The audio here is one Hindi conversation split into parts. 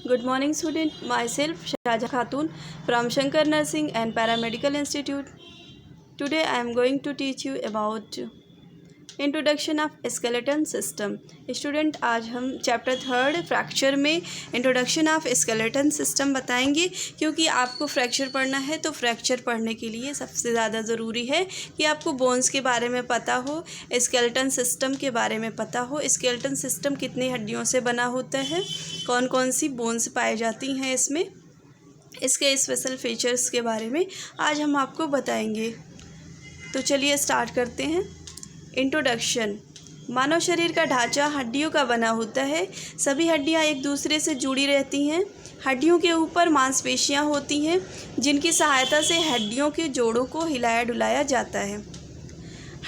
Good morning, student. Myself, Shaja Khatun from Shankar Nursing and Paramedical Institute. Today, I am going to teach you about introduction of skeleton system. Student, आज हम चैप्टर 3 फ्रैक्चर में इंट्रोडक्शन ऑफ स्केलेटन सिस्टम बताएंगे। क्योंकि आपको फ्रैक्चर पढ़ना है तो फ्रैक्चर पढ़ने के लिए सबसे ज़्यादा ज़रूरी है कि आपको बोन्स के बारे में पता हो, स्केलेटन सिस्टम के बारे में पता हो। स्केलेटन सिस्टम कितनी हड्डियों से बना होता है, कौन कौन सी बोन्स पाई जाती हैं इसमें, इसके स्पेशल फीचर्स के बारे में आज हम आपको बताएंगे। तो चलिए स्टार्ट करते हैं। इंट्रोडक्शन। मानव शरीर का ढांचा हड्डियों का बना होता है। सभी हड्डियां एक दूसरे से जुड़ी रहती हैं। हड्डियों के ऊपर मांसपेशियां होती हैं जिनकी सहायता से हड्डियों के जोड़ों को हिलाया डुलाया जाता है।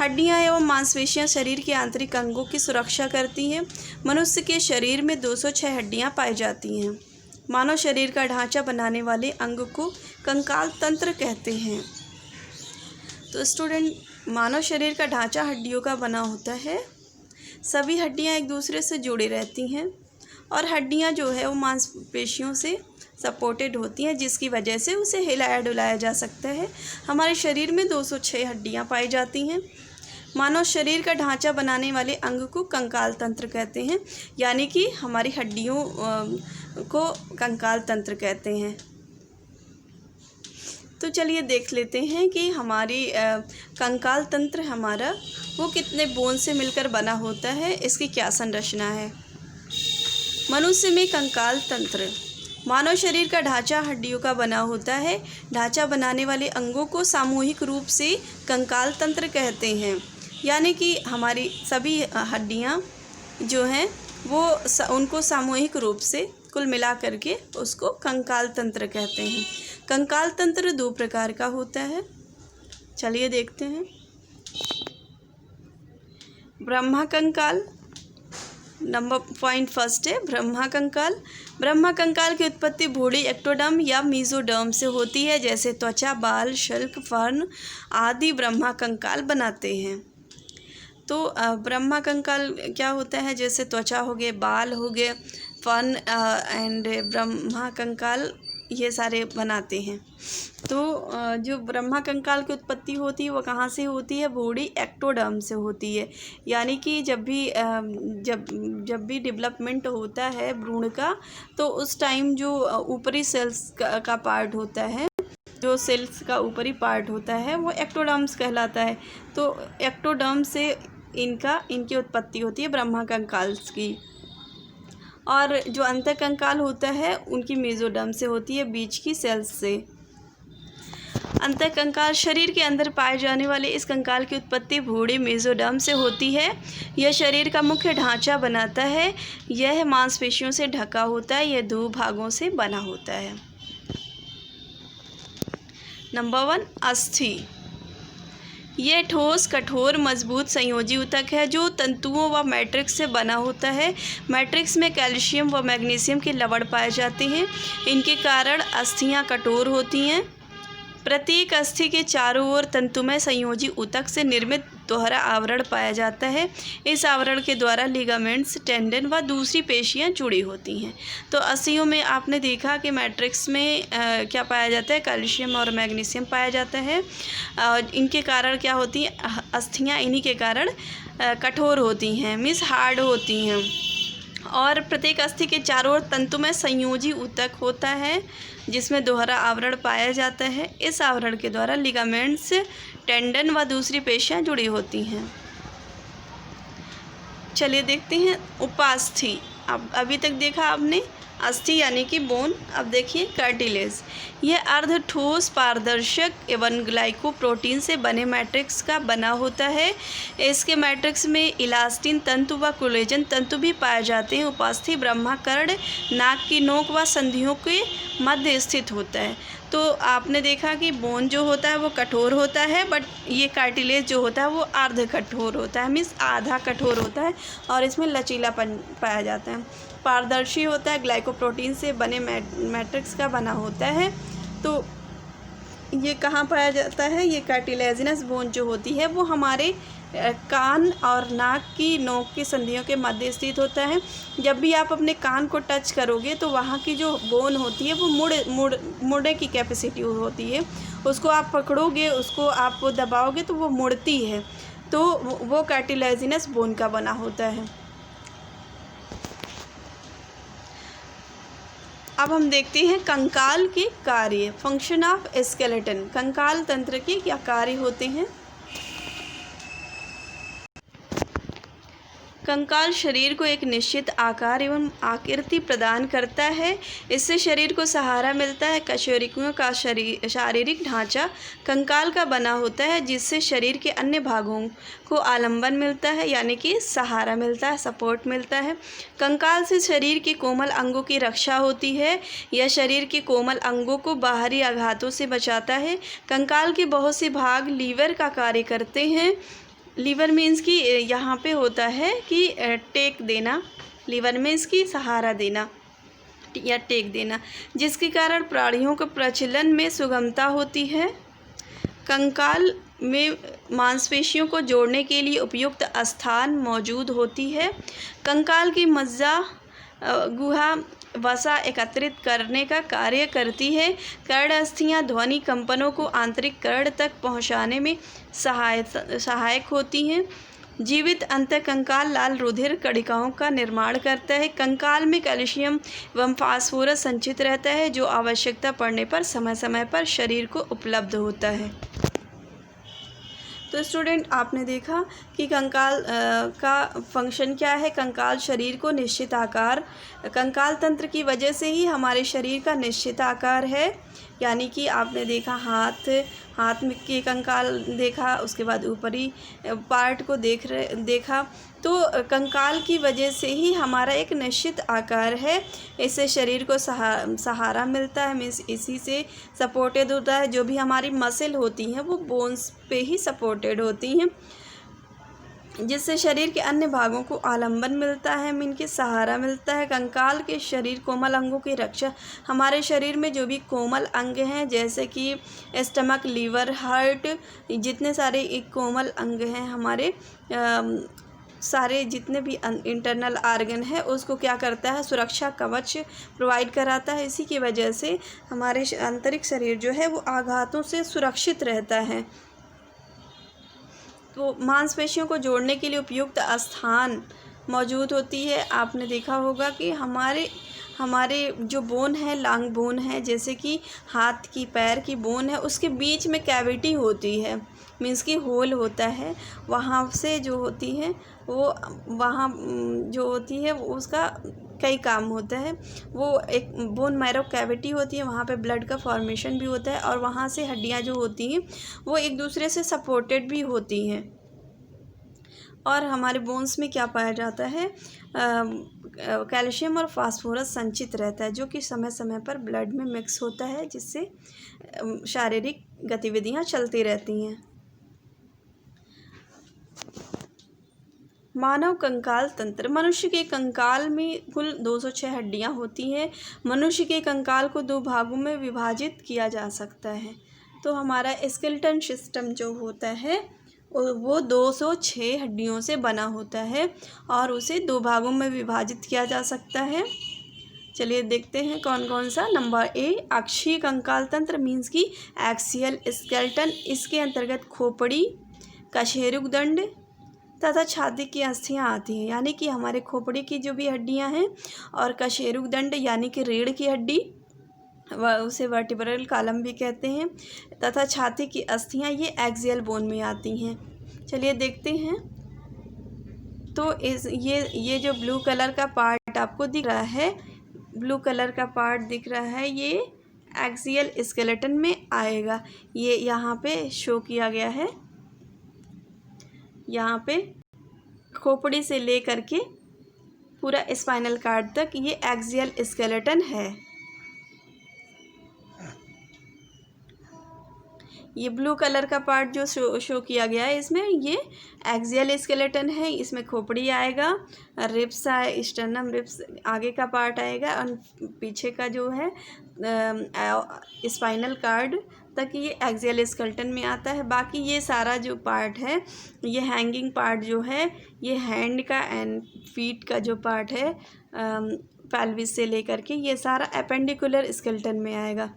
हड्डियां एवं मांसपेशियां शरीर के आंतरिक अंगों की सुरक्षा करती हैं। मनुष्य के शरीर में 206 हड्डियां पाई जाती हैं। मानव शरीर का ढांचा बनाने वाले अंग को कंकाल तंत्र कहते हैं। तो स्टूडेंट, मानव शरीर का ढांचा हड्डियों का बना होता है। सभी हड्डियां एक दूसरे से जुड़ी रहती हैं और हड्डियां जो है वो मांसपेशियों से सपोर्टेड होती हैं, जिसकी वजह से उसे हिलाया डुलाया जा सकता है। हमारे शरीर में 206 हड्डियां पाई जाती हैं। मानव शरीर का ढांचा बनाने वाले अंग को कंकाल तंत्र कहते हैं, यानी कि हमारी हड्डियों को कंकाल तंत्र कहते हैं। तो चलिए देख लेते हैं कि हमारी कंकाल तंत्र हमारा वो कितने बोन से मिलकर बना होता है, इसकी क्या संरचना है। मनुष्य में कंकाल तंत्र। मानव शरीर का ढांचा हड्डियों का बना होता है। ढांचा बनाने वाले अंगों को सामूहिक रूप से कंकाल तंत्र कहते हैं, यानी कि हमारी सभी हड्डियां जो हैं वो उनको सामूहिक रूप से कुल मिला करके उसको कंकाल तंत्र कहते हैं। कंकाल तंत्र 2 प्रकार का होता है। चलिए देखते हैं। ब्रह्मा कंकाल। पॉइंट फर्स्ट है ब्रह्मा कंकाल। ब्रह्मा कंकाल की उत्पत्ति भूड़ी एक्टोडर्म या मीजोडर्म से होती है। जैसे त्वचा, बाल, शल्क, फर्न आदि ब्रह्मा कंकाल बनाते हैं। तो ब्रह्मा कंकाल क्या होता है, जैसे त्वचा हो गए, बाल हो गए, फर्न एंड ब्रह्मा कंकाल, ये सारे बनाते हैं। तो जो ब्रह्मा कंकाल की उत्पत्ति होती है वो कहाँ से होती है, भूड़ी एक्टोडर्म से होती है। यानी कि जब भी डेवलपमेंट होता है भ्रूण का, तो उस टाइम जो ऊपरी सेल्स का पार्ट होता है, जो सेल्स का ऊपरी पार्ट होता है वो एक्टोडर्म्स कहलाता है। तो एक्टोडर्म से इनकी उत्पत्ति होती है ब्रह्मा कंकाल की। और जो अंतर कंकाल होता है उनकी मेसोडर्म से होती है, बीच की सेल्स से। अंतर कंकाल शरीर के अंदर पाए जाने वाले इस कंकाल की उत्पत्ति भूड़ी मेसोडर्म से होती है। यह शरीर का मुख्य ढांचा बनाता है। यह मांसपेशियों से ढका होता है। यह 2 भागों से बना होता है। नंबर 1, अस्थि। यह ठोस, कठोर, मजबूत संयोजी ऊतक है जो तंतुओं व मैट्रिक्स से बना होता है। मैट्रिक्स में कैल्शियम व मैग्नीशियम के लवण पाए जाते हैं। इनके कारण अस्थियां कठोर होती हैं। प्रत्येक अस्थि के चारों ओर तंतुमय संयोजी ऊतक से निर्मित दोहरा आवरण पाया जाता है। इस आवरण के द्वारा लिगामेंट्स, टेंडन व दूसरी पेशियां जुड़ी होती हैं। तो अस्थियों में आपने देखा कि मैट्रिक्स में क्या पाया जाता है, कैल्शियम और मैग्नीशियम पाया जाता है। इनके कारण क्या होती हैं, अस्थियां इन्हीं के कारण कठोर होती हैं, मीन्स हार्ड होती हैं। और प्रत्येक अस्थि के चारों ओर तंतुमय संयोजी ऊतक होता है जिसमें दोहरा आवरण पाया जाता है। इस आवरण के द्वारा लिगामेंट्स, टेंडन व दूसरी पेशियां जुड़ी होती हैं। चलिए देखते हैं उपास्थि। अब अभी तक देखा आपने अस्थि यानी कि बोन। अब देखिए कार्टिलेज। यह अर्ध ठोस, पारदर्शक एवं ग्लाइकोप्रोटीन से बने मैट्रिक्स का बना होता है। इसके मैट्रिक्स में इलास्टिन तंतु व कोलेजन तंतु भी पाए जाते हैं। उपास्थि ब्रह्माकर्ण, नाक की नोक व संधियों के मध्य स्थित होता है। तो आपने देखा कि बोन जो होता है वो कठोर होता है, बट ये कार्टिलेज जो होता है वो अर्ध कठोर होता है, मीन्स आधा कठोर होता है, और इसमें लचीलापन पाया जाता है। पारदर्शी होता है, ग्लाइकोप्रोटीन से बने मैट्रिक्स का बना होता है। तो ये कहाँ पाया जाता है, ये कार्टिलेजिनस बोन जो होती है वो हमारे कान और नाक की नोक की संधियों के मध्य स्थित होता है। जब भी आप अपने कान को टच करोगे तो वहाँ की जो बोन होती है वो मुड़ने की कैपेसिटी होती है। उसको आप पकड़ोगे, उसको आप दबाओगे तो वो मुड़ती है, तो वो कार्टिलेजिनस बोन का बना होता है। अब हम देखते हैं कंकाल के कार्य, फंक्शन ऑफ स्केलेटन। कंकाल तंत्र के क्या कार्य होते हैं? कंकाल शरीर को एक निश्चित आकार एवं आकृति प्रदान करता है। इससे शरीर को सहारा मिलता है। कशेरुकियों का शारीरिक ढांचा कंकाल का बना होता है, जिससे शरीर के अन्य भागों को आलंबन मिलता है, यानी कि सहारा मिलता है, सपोर्ट मिलता है। कंकाल से शरीर के कोमल अंगों की रक्षा होती है। यह शरीर के कोमल अंगों को बाहरी आघातों से बचाता है। कंकाल के बहुत से भाग लीवर का कार्य करते हैं। लीवर मीन्स कि यहाँ पे होता है कि टेक देना, लीवर मीन्स कि सहारा देना या टेक देना, जिसके कारण प्राणियों के प्रचलन में सुगमता होती है। कंकाल में मांसपेशियों को जोड़ने के लिए उपयुक्त स्थान मौजूद होती है। कंकाल की मज्जा गुहा वसा एकत्रित करने का कार्य करती है। कर्ण अस्थियाँ ध्वनि कंपनों को आंतरिक कर्ण तक पहुंचाने में सहायक होती हैं। जीवित अंतःकंकाल लाल रुधिर कणिकाओं का निर्माण करता है। कंकाल में कैल्शियम एवं फास्फोरस संचित रहता है, जो आवश्यकता पड़ने पर समय समय पर शरीर को उपलब्ध होता है। तो स्टूडेंट, आपने देखा कि कंकाल का फंक्शन क्या है। कंकाल शरीर को निश्चित आकार, कंकाल तंत्र की वजह से ही हमारे शरीर का निश्चित आकार है। यानी कि आपने देखा हाथ में के कंकाल देखा, उसके बाद ऊपरी पार्ट को देखा, तो कंकाल की वजह से ही हमारा एक निश्चित आकार है। इससे शरीर को सहारा मिलता है, मीन्स इसी से सपोर्टेड होता है। जो भी हमारी मसल होती हैं वो बोन्स पे ही सपोर्टेड होती हैं, जिससे शरीर के अन्य भागों को आलंबन मिलता है, मीन के सहारा मिलता है। कंकाल के शरीर कोमल अंगों की रक्षा, हमारे शरीर में जो भी कोमल अंग हैं जैसे कि स्टमक, लीवर, हार्ट, जितने सारे एक कोमल अंग हैं हमारे, सारे जितने भी इंटरनल आर्गन है उसको क्या करता है, सुरक्षा कवच प्रोवाइड कराता है। इसी की वजह से हमारे आंतरिक शरीर जो है वो आघातों से सुरक्षित रहता है। तो मांसपेशियों को जोड़ने के लिए उपयुक्त स्थान मौजूद होती है। आपने देखा होगा कि हमारे जो बोन है, लांग बोन है, जैसे कि हाथ की, पैर की बोन है, उसके बीच में कैविटी होती है, मीन्स कि होल होता है। वहाँ से जो होती है वो वहाँ जो होती है वो उसका कई काम होता है। वो एक बोन मैरो कैविटी होती है, वहाँ पे ब्लड का फॉर्मेशन भी होता है, और वहाँ से हड्डियाँ जो होती हैं वो एक दूसरे से सपोर्टेड भी होती हैं। और हमारे बोन्स में क्या पाया जाता है, कैल्शियम और फास्फोरस संचित रहता है, जो कि समय समय पर ब्लड में मिक्स होता है, जिससे शारीरिक गतिविधियाँ चलती रहती हैं। मानव कंकाल तंत्र। मनुष्य के कंकाल में कुल 206 हड्डियां होती हैं। मनुष्य के कंकाल को 2 भागों में विभाजित किया जा सकता है। तो हमारा स्केलेटन सिस्टम जो होता है वो 206 हड्डियों से बना होता है और उसे 2 भागों में विभाजित किया जा सकता है। चलिए देखते हैं कौन कौन सा। नंबर ए, अक्षीय कंकाल तंत्र, मीन्स की एक्सियल स्केलेटन। इसके अंतर्गत खोपड़ी, कशेरुकदंड तथा छाती की अस्थियाँ आती हैं। यानी कि हमारे खोपड़ी की जो भी हड्डियाँ हैं और कशेरुकदंड यानी कि रीढ़ की हड्डी, उसे वर्टिब्रल कॉलम भी कहते हैं, तथा छाती की अस्थियाँ ये एक्सियल बोन में आती हैं। चलिए देखते हैं। तो ये जो ब्लू कलर का पार्ट आपको दिख रहा है, ब्लू कलर का पार्ट दिख रहा है, ये एक्सियल स्केलेटन में आएगा। ये यहाँ पे शो किया गया है। यहाँ पे खोपड़ी से ले करके पूरा स्पाइनल कॉर्ड तक ये एक्सियल स्केलेटन है। ये ब्लू कलर का पार्ट जो शो किया गया है, इसमें ये एक्सियल स्केलेटन है। इसमें खोपड़ी आएगा, रिब्स स्टर्नम रिब्स आगे का पार्ट आएगा, और पीछे का जो है स्पाइनल कार्ड तक ये एक्सियल स्केलेटन में आता है। बाकी ये सारा जो पार्ट है, ये हैंगिंग पार्ट जो है, ये हैंड का एंड फीट का जो पार्ट है पेल्विस से लेकर के, ये सारा एपेंडिकुलर स्केलेटन में आएगा।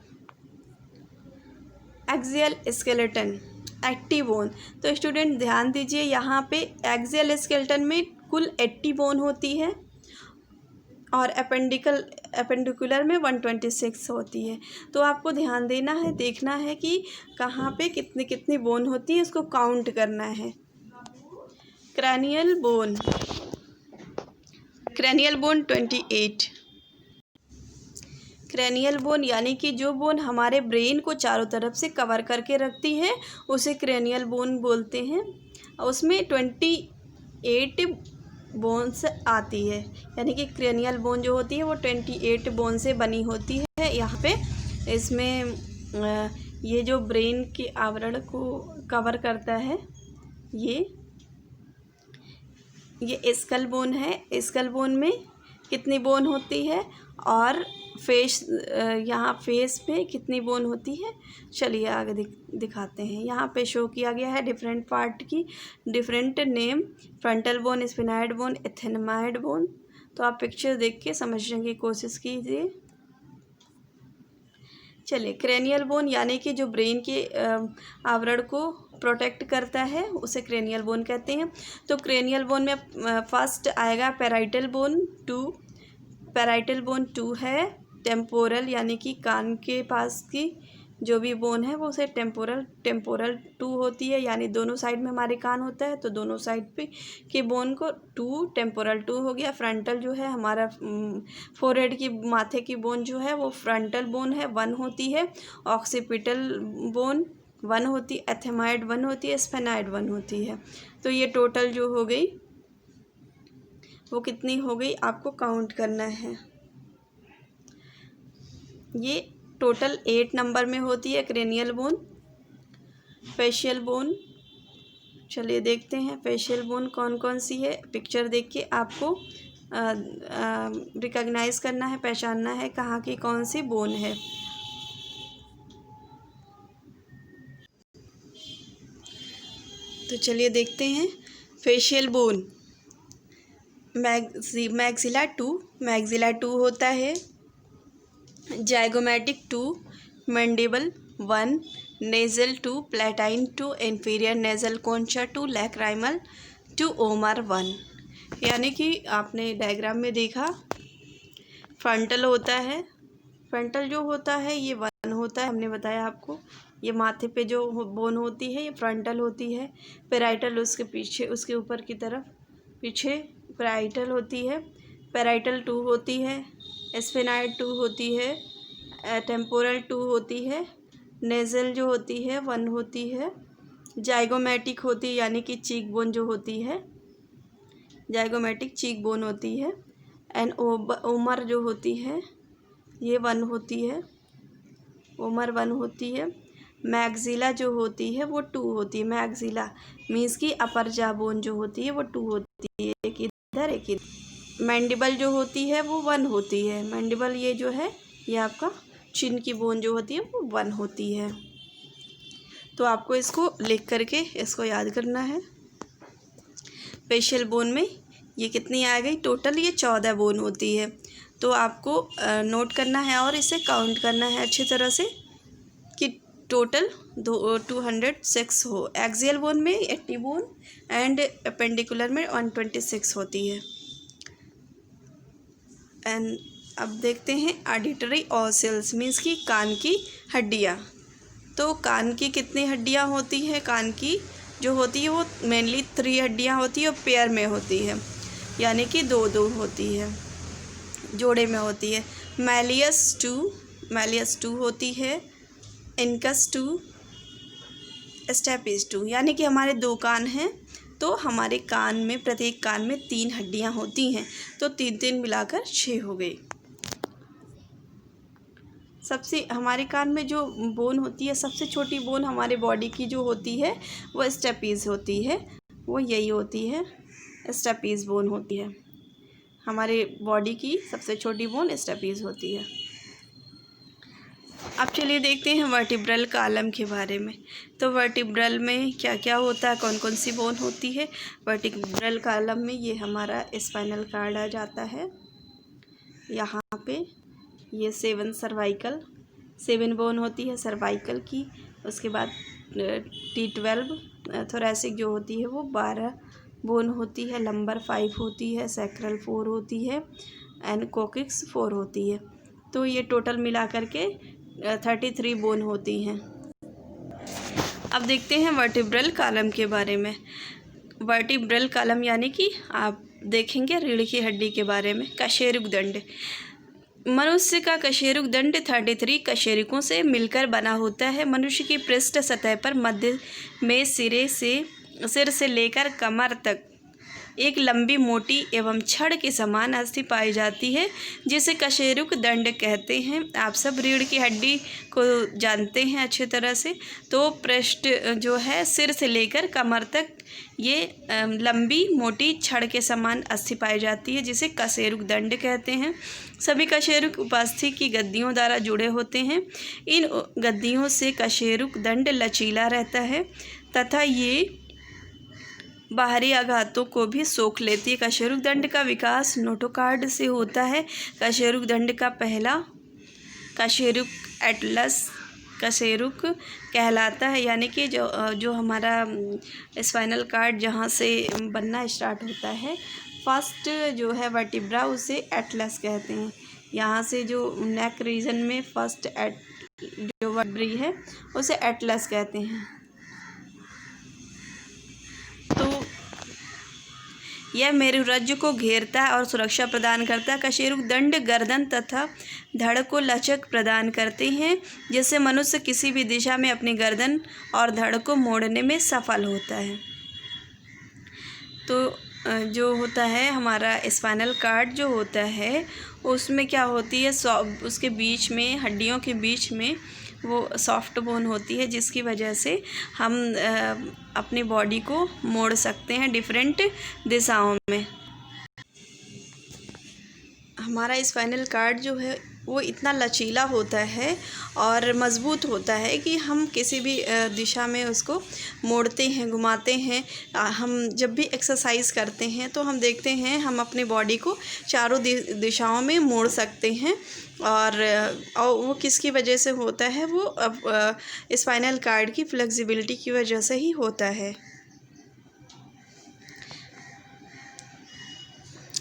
Axial skeleton, active bone. तो स्टूडेंट ध्यान दीजिए, यहाँ पे एक्सियल स्केलेटन में कुल 80 बोन होती है और एपेंडिकुलर में 126 होती है। तो आपको ध्यान देना है, देखना है कि कहाँ पे कितनी कितनी बोन होती है, उसको काउंट करना है। Cranial bone, cranial bone 28। Cranial bone यानी कि जो बोन हमारे ब्रेन को चारों तरफ से कवर करके रखती है, उसे क्रैनियल बोन बोलते हैं। उसमें 28 बोन्स आती है, यानी कि क्रैनियल बोन जो होती है वो 28 बोन से बनी होती है। यहाँ पे इसमें ये जो ब्रेन के आवरण को कवर करता है, ये स्कल बोन है। स्कल बोन में कितनी बोन होती है और फेस, यहाँ फेस पे कितनी बोन होती है, चलिए आगे दिखाते हैं। यहाँ पे शो किया गया है डिफरेंट पार्ट की different name, frontal bone, sphenoid bone, ethmoid bone. तो आप पिक्चर देख के समझने की कोशिश कीजिए। चलिए, क्रैनियल बोन यानी कि जो ब्रेन के आवरण को प्रोटेक्ट करता है, उसे क्रैनियल बोन कहते हैं। तो क्रैनियल बोन में फर्स्ट आएगा पैराइटल बोन 2। पैराइटल बोन 2 है। टेम्पोरल यानी कि कान के पास की जो भी बोन है वो उसे टेम्पोरल 2 होती है, यानी दोनों साइड में हमारे कान होता है तो दोनों साइड पे के बोन को 2 टेम्पोरल 2 हो गया। फ्रंटल जो है हमारा फोरहेड की माथे की बोन जो है वो फ्रंटल बोन है, 1 होती है। ऑक्सीपिटल बोन 1 होती है, एथेनॉइड 1 होती है, स्फेनॉइड 1 होती है। तो ये टोटल जो हो गई वो कितनी हो गई, आपको काउंट करना है। ये टोटल 8 नंबर में होती है क्रैनियल बोन। फेशियल बोन, चलिए देखते हैं फेशियल बोन कौन कौन सी है। पिक्चर देख के आपको रिकॉग्नाइज करना है, पहचानना है कहाँ की कौन सी बोन है। तो चलिए देखते हैं फेशियल बोन। मैक्सिला 2 होता है। Zygomatic 2, mandible 1, nasal 2, प्लेटाइन 2, inferior nasal कॉन्चा 2, lacrimal 2, Omar 1। यानी कि आपने डायग्राम में देखा, फ्रंटल होता है। फ्रंटल जो होता है ये 1 होता है, हमने बताया आपको। ये माथे पे जो बोन होती है ये फ्रंटल होती है। पैराइटल उसके पीछे, उसके ऊपर की तरफ पीछे पैराइटल होती है। पैराइटल 2 होती है, स्फेनॉइड 2 होती है, टेम्पोरल 2 होती है, नेज़ल जो होती है 1 होती है। जाइगोमेटिक होती है यानी कि चीक बोन जो होती है, जाइगोमेटिक चीक बोन होती है। एंड ओमर जो होती है ये 1 होती है, ओमर 1 होती है। मैक्सिला जो होती है वो 2 होती है। मैक्सिला मीन्स की अपर जा बोन जो होती है वो 2 होती है, एक इधर एक इधर। मैंडिबल जो होती है वो 1 होती है। मैंडिबल ये जो है ये आपका चिन की बोन जो होती है वो 1 होती है। तो आपको इसको लिख करके इसको याद करना है। फेशियल बोन में ये कितनी आ गई, टोटल ये 14 बोन होती है। तो आपको नोट करना है और इसे काउंट करना है अच्छी तरह से कि टोटल 206 हो। एक्सियल बोन में 80 बोन एंड एपेंडिकुलर में 126 होती है। एंड अब देखते हैं ऑडिटरी ऑसिल्स मीन्स कि कान की हड्डियाँ। तो कान की कितनी हड्डियाँ होती हैं, कान की जो होती है वो मेनली 3 हड्डियाँ होती है और पेयर में होती है, यानी कि 2-2 होती है, जोड़े में होती है। मैलियस 2 होती है, इनकस 2, स्टेपिस 2। यानी कि हमारे 2 कान हैं तो हमारे कान में प्रत्येक कान में 3 हड्डियां होती हैं, तो 3-3 मिलाकर 6 हो गई। सबसे हमारे कान में जो बोन होती है, सबसे छोटी बोन हमारे बॉडी की जो होती है वो स्टेपिस होती है, वो यही होती है, स्टेपिस बोन होती है। हमारे बॉडी की सबसे छोटी बोन स्टेपिस होती है। अब चलिए देखते हैं वर्टिब्रल कॉलम के बारे में। तो वर्टिब्रल में क्या क्या होता है, कौन कौन सी बोन होती है। वर्टिब्रल कॉलम में ये हमारा स्पाइनल कॉर्ड आ जाता है। यहाँ पे ये 7 बोन होती है सर्वाइकल की। उसके बाद T12 थोरैसिक जो होती है वो 12 बोन होती है। लंबर 5 होती है, सैक्रल 4 होती है एंड कोकिक्स 4 होती है। तो ये टोटल मिला करके 33 बोन होती हैं। अब देखते हैं वर्टिब्रल कॉलम के बारे में। वर्टिब्रल कॉलम यानी कि आप देखेंगे रीढ़ की हड्डी के बारे में। कशेरुक दंड, मनुष्य का कशेरुक दंड 33 कशेरुकों से मिलकर बना होता है। मनुष्य की पृष्ठ सतह पर मध्य में सिर से लेकर कमर तक एक लंबी, मोटी एवं छड़ के समान अस्थि पाई जाती है, जिसे कशेरुक दंड कहते हैं। आप सब रीढ़ की हड्डी को जानते हैं अच्छे तरह से। तो पृष्ठ जो है सिर से लेकर कमर तक ये लंबी, मोटी छड़ के समान अस्थि पाई जाती है, जिसे कशेरुक दंड कहते हैं। सभी कशेरुक उपास्थि की गद्दियों द्वारा जुड़े होते हैं। इन गद्दियों से कशेरुक दंड लचीला रहता है तथा ये बाहरी आघातों को भी सोख लेती है। कशेरुक दंड का विकास नोटोकार्ड से होता है। कशेरुक दंड का पहला कशेरुक एटलस कशेरुक कहलाता है, यानी कि जो हमारा स्पाइनल कार्ड जहाँ से बनना स्टार्ट होता है, फर्स्ट जो है वर्टिब्रा, उसे एटलस कहते हैं। यहाँ से जो नेक रीजन में फर्स्ट जो वर्टिब्री है उसे एटलस कहते हैं। तो यह मेरुरज्जु को घेरता है और सुरक्षा प्रदान करता है। कशेरुक दंड गर्दन तथा धड़ को लचक प्रदान करते हैं, जिससे मनुष्य किसी भी दिशा में अपनी गर्दन और धड़ को मोड़ने में सफल होता है। तो जो होता है हमारा स्पाइनल कार्ड जो होता है उसमें क्या होती है, उसके बीच में, हड्डियों के बीच में वो सॉफ्ट बोन होती है, जिसकी वजह से हम अपनी बॉडी को मोड़ सकते हैं डिफरेंट दिशाओं में। हमारा स्पाइनल कार्ड जो है वो इतना लचीला होता है और मज़बूत होता है कि हम किसी भी दिशा में उसको मोड़ते हैं, घुमाते हैं। हम जब भी एक्सरसाइज करते हैं तो हम देखते हैं हम अपनी बॉडी को चारों दिशाओं में मोड़ सकते हैं। और वो किसकी वजह से होता है, वो स्पाइनल कार्ड की फ्लेक्सिबिलिटी की वजह से ही होता है।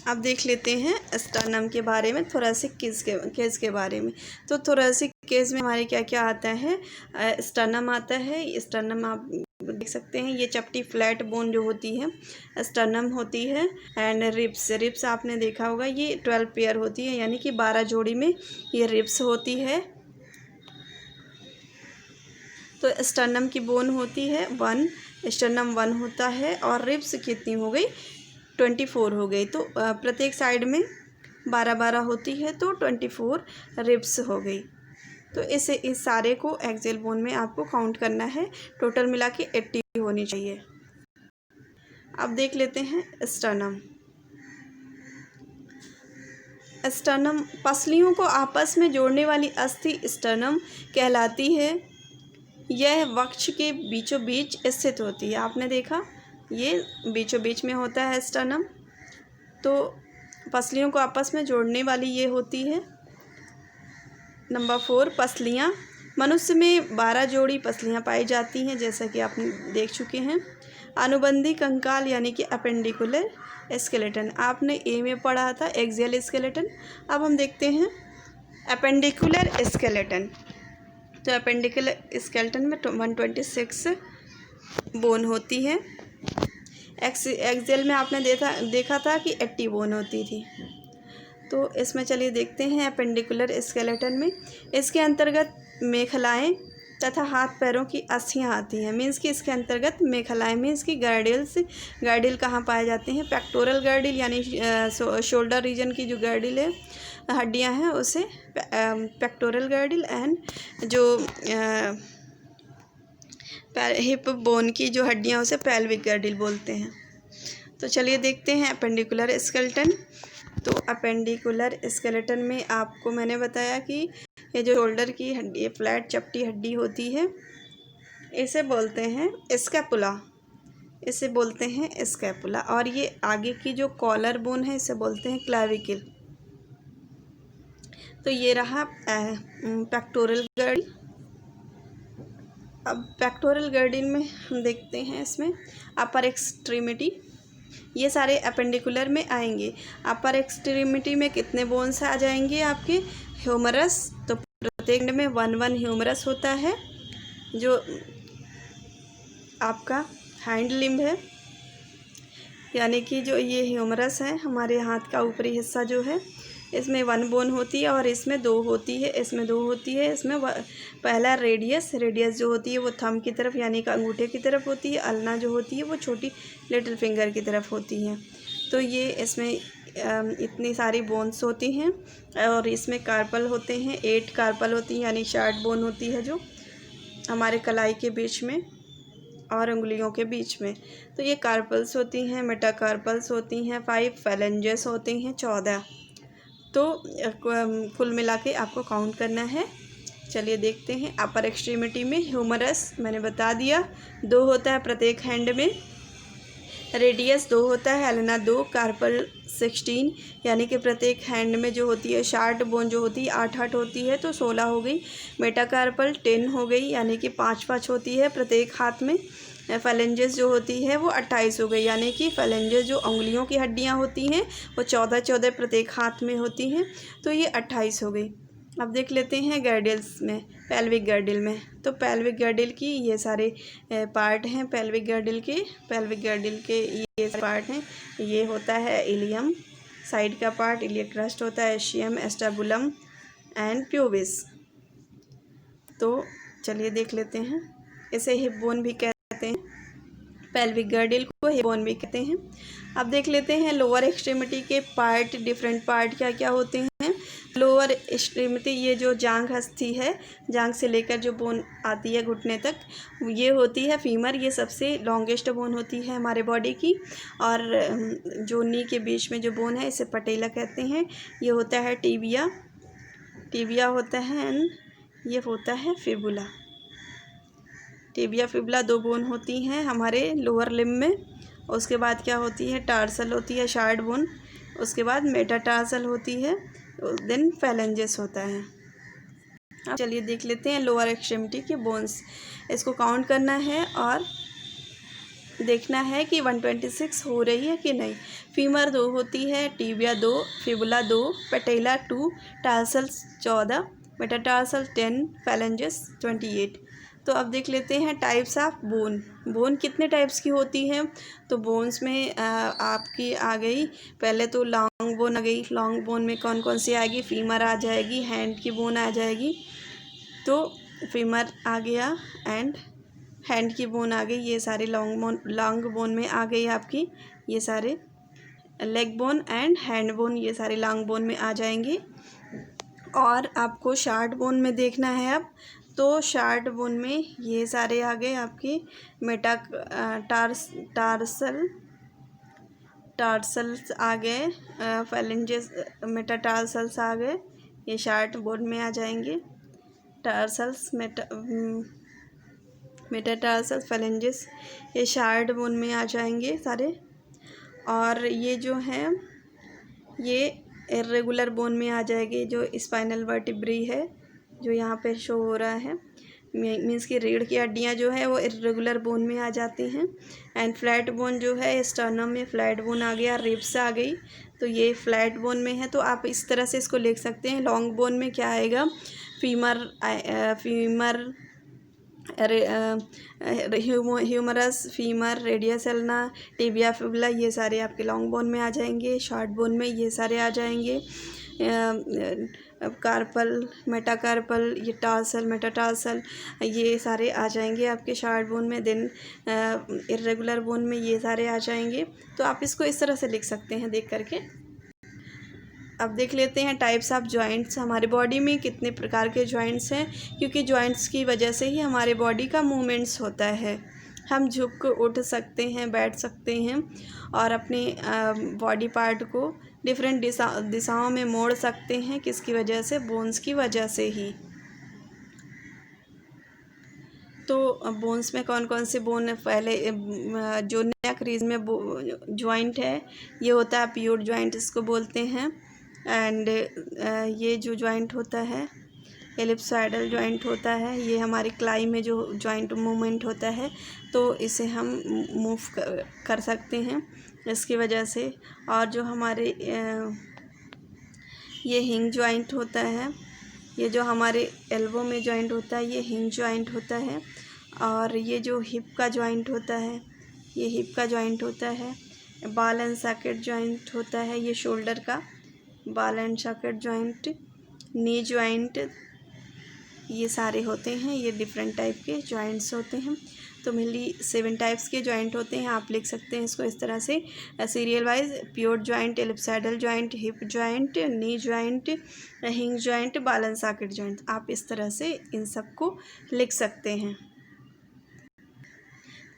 अब देख लेते हैं स्टर्नम के बारे में, थोरैसिक केस के बारे में। तो थोरैसिक केस में हमारे क्या क्या आता है, स्टर्नम आता है। स्टर्नम आप देख सकते हैं, ये चपटी फ्लैट बोन जो होती है स्टर्नम होती है। एंड रिब्स आपने देखा होगा, ये 12 पेयर होती है, यानी कि 12 जोड़ी में ये रिब्स होती है। तो स्टर्नम की बोन होती है 1, स्टर्नम 1 होता है, और रिब्स कितनी हो गई, 24 हो गई। तो प्रत्येक साइड में 12-12 होती है, तो 24 रिब्स हो गई। तो इस सारे को एक्सेल बोन में आपको काउंट करना है, टोटल मिला के 80 होनी चाहिए। अब देख लेते हैं स्टर्नम। स्टर्नम पसलियों को आपस में जोड़ने वाली अस्थि स्टर्नम कहलाती है। यह वक्ष के बीचों बीच स्थित होती है। आपने देखा, ये बीचों बीच में होता है स्टर्नम। तो पसलियों को आपस में जोड़ने वाली ये होती है। नंबर 4, पसलियाँ। मनुष्य में 12 जोड़ी पसलियाँ पाई जाती हैं, जैसा कि आप देख चुके हैं। अनुबंधी कंकाल यानी कि अपेंडिकुलर स्केलेटन, आपने ए में पढ़ा था एक्सियल स्केलेटन। अब हम देखते हैं अपेंडिकुलर स्केलेटन। तो अपेंडिकुलर स्केलेटन में 126 बोन होती है। एक्सेल में आपने देखा था कि 80 बोन होती थी। तो इसमें चलिए देखते हैं अपेंडिकुलर स्केलेटन में। इसके अंतर्गत मेखलाएँ तथा हाथ पैरों की अस्थियाँ आती हैं। मीन्स कि इसके अंतर्गत मेखलाएँ मीन्स की गार्डिल कहाँ पाए जाते हैं, पेक्टोरल गार्डिल यानी शोल्डर रीजन की जो गार्डिल है, हड्डियाँ हैं, उसे पेक्टोरल गार्डिल, एंड जो हिप बोन की जो हड्डियाँ उसे पेल्विक गार्डिल बोलते हैं। तो चलिए देखते हैं अपेंडिकुलर स्केलेटन। तो अपेंडिकुलर स्केलेटन में आपको मैंने बताया कि ये जो शोल्डर की हड्डी, फ्लैट चपटी हड्डी होती है, इसे बोलते हैं स्कैपुला, इसे बोलते हैं स्कैपुला। और ये आगे की जो कॉलर बोन है इसे बोलते हैं क्लैविकल। तो ये रहा पेक्टोरल गर्डल। अब पेक्टोरल गर्डल में हम देखते हैं इसमें अपर एक्सट्रीमिटी, ये सारे अपेंडिकुलर में आएंगे। अपर एक्सट्रीमिटी में कितने बोन्स आ जाएंगे आपके? ह्यूमरस। तो प्रत्येक में 1 ह्यूमरस होता है, जो आपका हैंड लिम्ब है, यानी कि जो ये ह्यूमरस है हमारे हाथ का ऊपरी हिस्सा जो है, इसमें 1 बोन होती है और इसमें 2 होती है, इसमें 2 होती है। इसमें पहला रेडियस जो होती है वो थंब की तरफ यानी कि अंगूठे की तरफ होती है। अल्ना जो होती है वो छोटी लिटिल फिंगर की तरफ होती है। तो ये इसमें इतनी सारी बोन्स होती हैं और इसमें कार्पल होते हैं, 8 कार्पल होती हैं, यानी शार्ट बोन होती है जो हमारे कलाई के बीच में और उंगलियों के बीच में। तो ये कार्पल्स होती हैं, मेटाकार्पल्स होती हैं, 5 फेलेंजेस होती हैं, 14। तो कुल मिला के आपको काउंट करना है। चलिए देखते हैं। अपर एक्सट्रीमिटी में ह्यूमरस मैंने बता दिया, 2 होता है प्रत्येक हैंड में। रेडियस 2 होता है, अल्ना 2, कार्पल 16, यानी कि प्रत्येक हैंड में जो होती है शार्ट बोन जो होती है 8 होती है, तो 16 हो गई। मेटाकार्पल 10 हो गई, यानी कि 5 होती है प्रत्येक हाथ में। फेलेंजेस जो होती है वो 28 हो गई, यानी कि फेलेंजेस जो उंगलियों की हड्डियां होती हैं वो 14 प्रत्येक हाथ में होती हैं, तो ये 28 हो गई। अब देख लेते हैं गर्डल्स में, पेल्विक गर्डल में। तो पेल्विक गर्डल की ये सारे पार्ट हैं। पेल्विक गर्डल के ये पार्ट हैं। ये होता है इलियम, साइड का पार्ट इलियक क्रस्ट होता है, एशियम, एस्टाबुलम एंड प्यूबिस। तो चलिए देख लेते हैं। इसे हिप बोन भी कहते हैं, पेल्विक गर्डल को हिप बोन भी कहते हैं। अब देख लेते हैं लोअर एक्सट्रीमिटी के पार्ट, डिफरेंट पार्ट क्या क्या होते हैं। लोअर एक्सट्रीमिटी, ये जो जांघ हस्ती है, जांघ से लेकर जो बोन आती है घुटने तक, ये होती है फीमर। ये सबसे लॉन्गेस्ट बोन होती है हमारे बॉडी की। और जो नी के बीच में जो बोन है इसे पटेला कहते हैं। ये होता है टिबिया होता है, एंड ये होता है फिबुला। टिबिया फिबुला 2 बोन होती हैं हमारे लोअर लिम्ब में। उसके बाद क्या होती है? टार्सल होती है, शार्ट बोन। उसके बाद मेटाटार्सल होती है, देन फेलेंजेस होता है। अब चलिए देख लेते हैं लोअर एक्सट्रीमिटी के बोन्स। इसको काउंट करना है और देखना है कि 126 हो रही है कि नहीं। फीमर 2 होती है, टिबिया 2, फिबुला 2, पटेला 2, टार्सल्स 14, मेटाटार्सल 10, फेलेंजेस 28। तो अब देख लेते हैं टाइप्स ऑफ बोन कितने टाइप्स की होती हैं। तो बोन्स में आपकी आ गई, पहले तो लॉन्ग बोन आ गई। लॉन्ग बोन में कौन कौन सी आएगी? फीमर आ जाएगी, हैंड की बोन आ जाएगी, तो फीमर आ गया एंड हैंड की बोन आ गई। ये सारे लॉन्ग बोन में आ गई आपकी, ये सारे leg bone and hand bone, ये सारे लॉन्ग बोन में आ जाएंगे। और आपको शार्ट बोन में देखना है अब। तो शार्ट बोन में ये सारे आ गए आपकी, टार्सल्स आ गए, फेलेंजेस, मेटाटार्सल्स आ गए, ये शार्ट बोन में आ जाएंगे। टार्सल्स, मेटाटार्सल्स, फेलेंजेस ये शार्ट बोन में आ जाएंगे सारे। और ये जो हैं ये इर्रेगुलर बोन में आ जाएगी, जो स्पाइनल वर्टिब्री है जो यहाँ पे शो हो रहा है, मीन्स की रीढ़ की हड्डियाँ जो है वो इर्रेगुलर बोन में आ जाती हैं। एंड फ्लैट बोन जो है, स्टर्नम में फ्लैट बोन आ गया, रिब्स आ गई, तो ये फ्लैट बोन में है। तो आप इस तरह से इसको लिख सकते हैं। लॉन्ग बोन में क्या आएगा? Femur, humerus, femur, radius ulna, tibia fibula, ये सारे आपके लॉन्ग बोन में आ जाएंगे। शार्ट बोन में ये सारे आ जाएंगे। कार्पल, मेटाकार्पल, ये टार्सल, मेटाटार्सल, ये सारे आ जाएंगे आपके शार्ट बोन में। देन इर्रेगुलर बोन में ये सारे आ जाएंगे। तो आप इसको इस तरह से लिख सकते हैं देख करके। अब देख लेते हैं टाइप्स ऑफ जॉइंट्स। हमारे बॉडी में कितने प्रकार के जॉइंट्स हैं, क्योंकि जॉइंट्स की वजह से ही हमारे बॉडी का मूवमेंट्स होता है। हम झुक उठ सकते हैं, बैठ सकते हैं और अपने बॉडी पार्ट को डिफरेंट दिशाओं में मोड़ सकते हैं। किसकी वजह से? बोन्स की वजह से ही। तो बोन्स में कौन कौन से बोन है? पहले जो नेक रीजन में जॉइंट है ये होता है प्योर जॉइंट, इसको बोलते हैं। एंड ये जो जॉइंट होता है एलिप्सोइडल जॉइंट होता है। ये हमारी क्लाई में जो जॉइंट मूवमेंट होता है तो इसे हम मूव कर सकते हैं इसकी वजह से। और जो हमारे ये हिंज जॉइंट होता है, ये जो हमारे एल्बो में जॉइंट होता है ये हिंज जॉइंट होता है। और ये जो हिप का जॉइंट होता है ये हिप का जॉइंट होता है। बॉल एंड सॉकेट जॉइंट होता है ये शोल्डर का, ball and socket joint. Knee joint, ये सारे होते हैं, ये डिफरेंट टाइप के जॉइंट्स होते हैं। तो मेनली 7 टाइप्स के जॉइंट होते हैं। आप लिख सकते हैं इसको इस तरह से serial wise: pure joint, ellipsoidal joint, hip joint, knee joint, hinge joint, ball and socket joint. आप इस तरह से इन सब को लिख सकते हैं,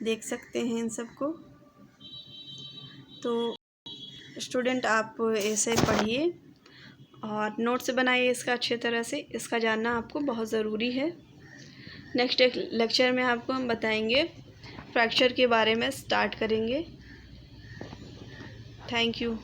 देख सकते हैं इन सब को। तो स्टूडेंट आप ऐसे पढ़िए और नोट्स बनाइए इसका अच्छे तरह से, इसका जानना आपको बहुत ज़रूरी है। नेक्स्ट एक लेक्चर में आपको हम बताएंगे, फ्रैक्चर के बारे में स्टार्ट करेंगे। Thank you.